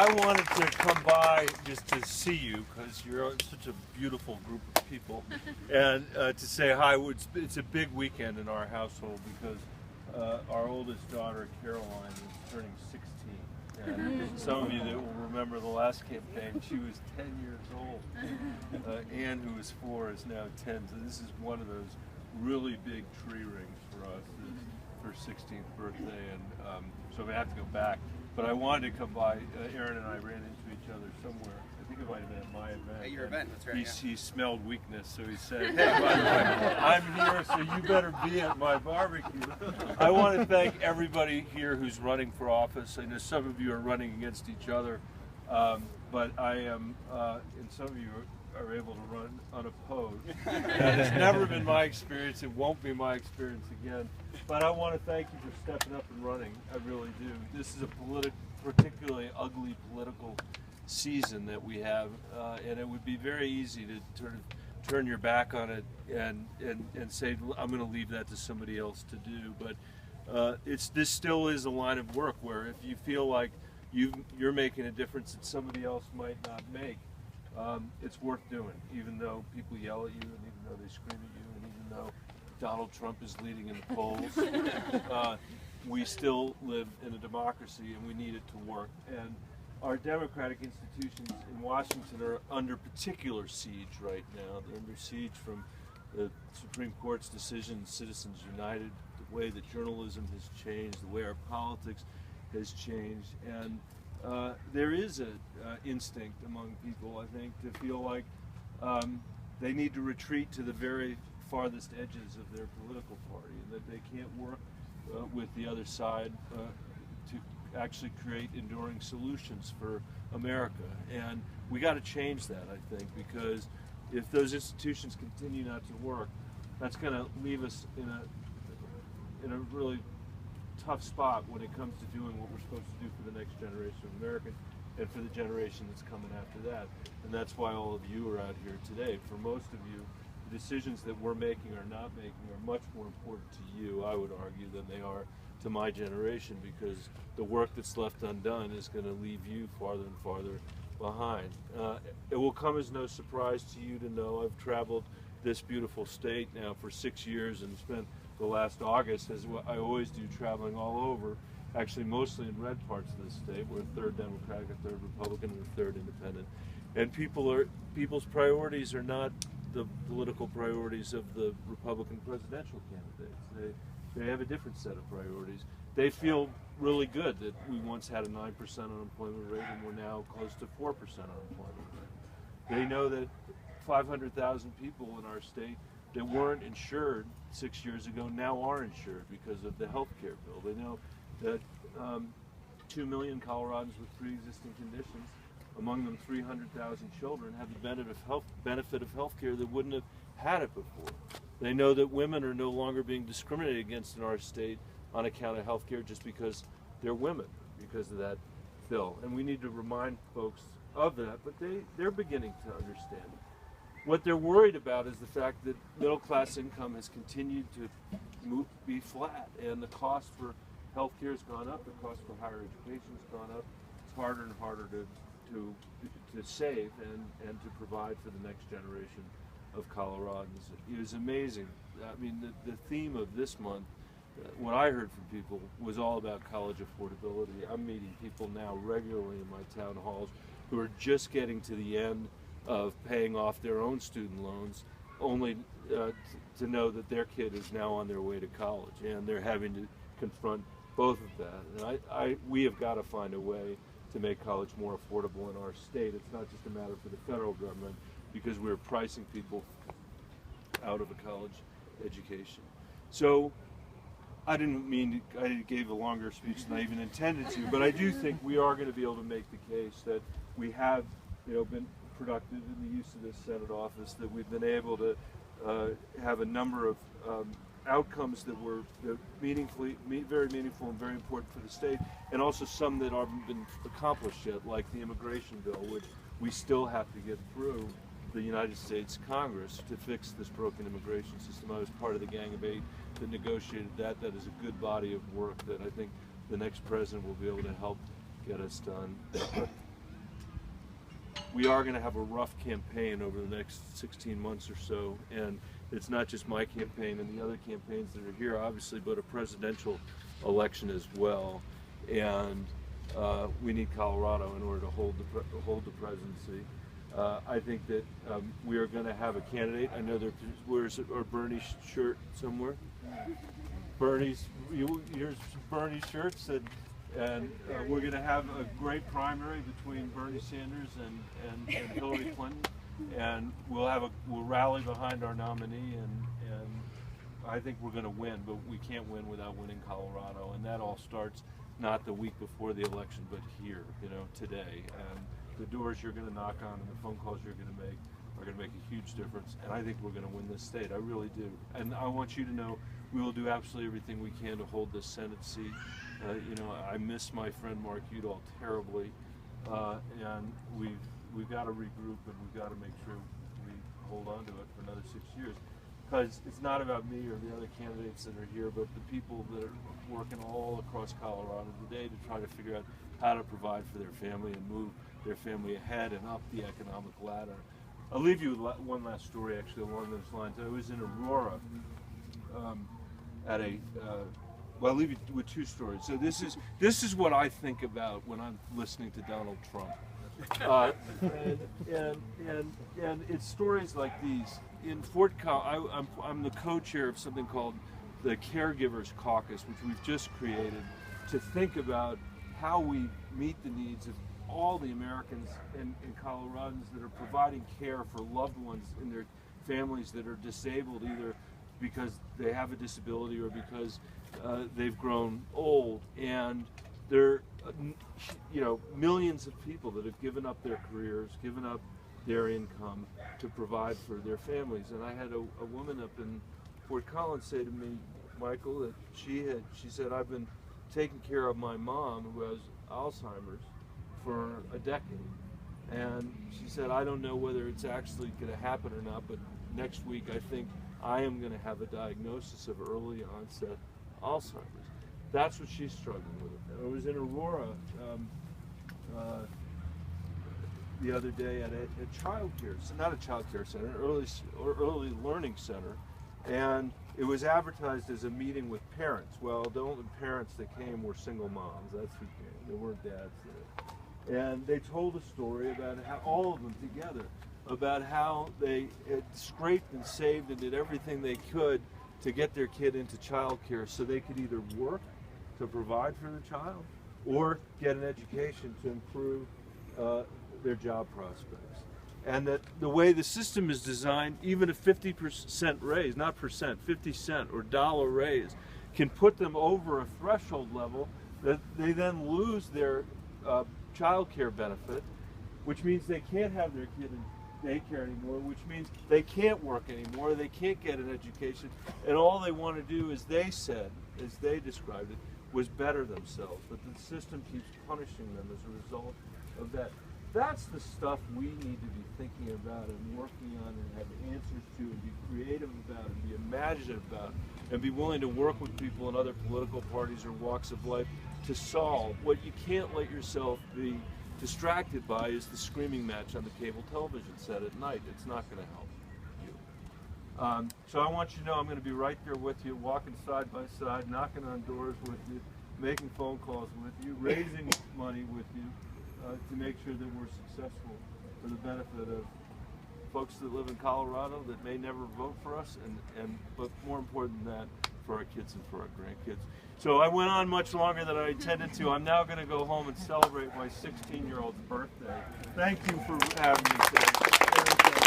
I wanted to come by just to see you because you're such a beautiful group of people, and to say hi. It's a big weekend in our household because our oldest daughter, Caroline, is turning 16. And some of you that will remember the last campaign, she was 10 years old. Anne, who was 4, is now 10. So this is one of those really big tree rings for us. This is her 16th birthday, and so we have to go back. But I wanted to come by. Aaron and I ran into each other somewhere. I think it might have been at my event. At your event, that's right. He smelled weakness, so he said, "Hey, by the way, I'm here, so you better be at my barbecue." I want to thank everybody here who's running for office. I know some of you are running against each other, but I am, and some of you are able to run unopposed. It's never been my experience. It won't be my experience again. But I want to thank you for stepping up and running. I really do. This is a particularly ugly political season that we have, and it would be very easy to turn your back on it and say, I'm going to leave that to somebody else to do. But this still is a line of work where if you feel like you're making a difference that somebody else might not make, it's worth doing, even though people yell at you, and even though they scream at you, and even though Donald Trump is leading in the polls. We still live in a democracy, and we need it to work. And our democratic institutions in Washington are under particular siege right now. They're under siege from the Supreme Court's decision, Citizens United, the way that journalism has changed, the way our politics has changed. And there is an instinct among people, I think, to feel like they need to retreat to the very farthest edges of their political party, and that they can't work with the other side to actually create enduring solutions for America. And we got to change that, I think, because if those institutions continue not to work, that's going to leave us in a really tough spot when it comes to doing what we're supposed to do for the next generation of Americans and for the generation that's coming after that. And that's why all of you are out here today. For most of you, the decisions that we're making or not making are much more important to you, I would argue, than they are to my generation, because the work that's left undone is going to leave you farther and farther behind. It will come as no surprise to you to know I've traveled this beautiful state now for 6 years and spent the last August, as I always do, traveling all over, actually mostly in red parts of the state. We're a third Democratic, a third Republican, and a third Independent. And people's priorities are not the political priorities of the Republican presidential candidates. They have a different set of priorities. They feel really good that we once had a 9% unemployment rate and we're now close to 4% unemployment rate. They know that 500,000 people in our state that weren't insured 6 years ago now are insured because of the health care bill. They know that 2 million Coloradans with pre-existing conditions, among them 300,000 children, have the benefit of health care that wouldn't have had it before. They know that women are no longer being discriminated against in our state on account of health care just because they're women, because of that bill. And we need to remind folks of that, but they're beginning to understand it. What they're worried about is the fact that middle class income has continued to be flat, and the cost for health care has gone up, the cost for higher education has gone up. It's harder and harder to save and to provide for the next generation of Coloradans. It was amazing. I mean, the theme of this month, what I heard from people, was all about college affordability. I'm meeting people now regularly in my town halls who are just getting to the end of paying off their own student loans, only to know that their kid is now on their way to college, and they're having to confront both of that. And we have got to find a way to make college more affordable in our state. It's not just a matter for the federal government, because we're pricing people out of a college education. So I gave a longer speech than I even intended to, but I do think we are going to be able to make the case that we have, been productive in the use of this Senate office, that we've been able to have a number of outcomes that were very meaningful and very important for the state, and also some that haven't been accomplished yet, like the immigration bill, which we still have to get through the United States Congress to fix this broken immigration system. I was part of the Gang of Eight that negotiated that. That is a good body of work that I think the next president will be able to help get us done. we are going to have a rough campaign over the next 16 months or so, and it's not just my campaign and the other campaigns that are here, obviously, but a presidential election as well. And we need Colorado in order to hold the presidency. I think that we are going to have a candidate. I know where's our Bernie shirt somewhere? Bernie's, here's Bernie shirts, and we're going to have a great primary between Bernie Sanders and Hillary Clinton, and we'll rally behind our nominee, and I think we're going to win, but we can't win without winning Colorado, and that all starts not the week before the election, but here, today. And the doors you're going to knock on and the phone calls you're going to make are going to make a huge difference, and I think we're going to win this state. I really do. And I want you to know we will do absolutely everything we can to hold this Senate seat. I miss my friend Mark Udall terribly, and we've got to regroup, and we've got to make sure we hold on to it for another 6 years. Because it's not about me or the other candidates that are here, but the people that are working all across Colorado today to try to figure out how to provide for their family and move their family ahead and up the economic ladder. I'll leave you with one last story, actually, along those lines. I was in Aurora well, I'll leave you with two stories. So this is what I think about when I'm listening to Donald Trump. And it's stories like these. In Fort Collins, I'm the co-chair of something called the Caregivers Caucus, which we've just created to think about how we meet the needs of all the Americans and Coloradans that are providing care for loved ones in their families that are disabled, either because they have a disability or because they've grown old. And there are millions of people that have given up their careers, given up their income to provide for their families. And I had a woman up in Fort Collins say to me, Michael, that she said, I've been taking care of my mom who has Alzheimer's for a decade. And she said, I don't know whether it's actually going to happen or not, but next week I think I am going to have a diagnosis of early onset Alzheimer's. That's what she's struggling with. I was in Aurora the other day at a child care, not a child care center, an early learning center, and it was advertised as a meeting with parents. Well, the only parents that came were single moms. That's who came. There weren't dads there. And they told a story about how, all of them together, about how they had scraped and saved and did everything they could to get their kid into child care so they could either work to provide for the child or get an education to improve their job prospects. And that the way the system is designed, even a 50% raise, not percent, 50 cent or dollar raise, can put them over a threshold level that they then lose their child care benefit, which means they can't have their kid in daycare anymore, which means they can't work anymore, they can't get an education, and all they want to do, as they said, as they described it, was better themselves. But the system keeps punishing them as a result of that. That's the stuff we need to be thinking about and working on and have answers to and be creative about and be imaginative about and be willing to work with people in other political parties or walks of life to solve. What you can't let yourself be distracted by is the screaming match on the cable television set at night. It's not going to help you. So I want you to know I'm going to be right there with you, walking side by side, knocking on doors with you, making phone calls with you, raising money with you, to make sure that we're successful for the benefit of folks that live in Colorado that may never vote for us, but more important than that, for our kids and for our grandkids. So I went on much longer than I intended to. I'm now going to go home and celebrate my 16-year-old's birthday. Thank you for having me today.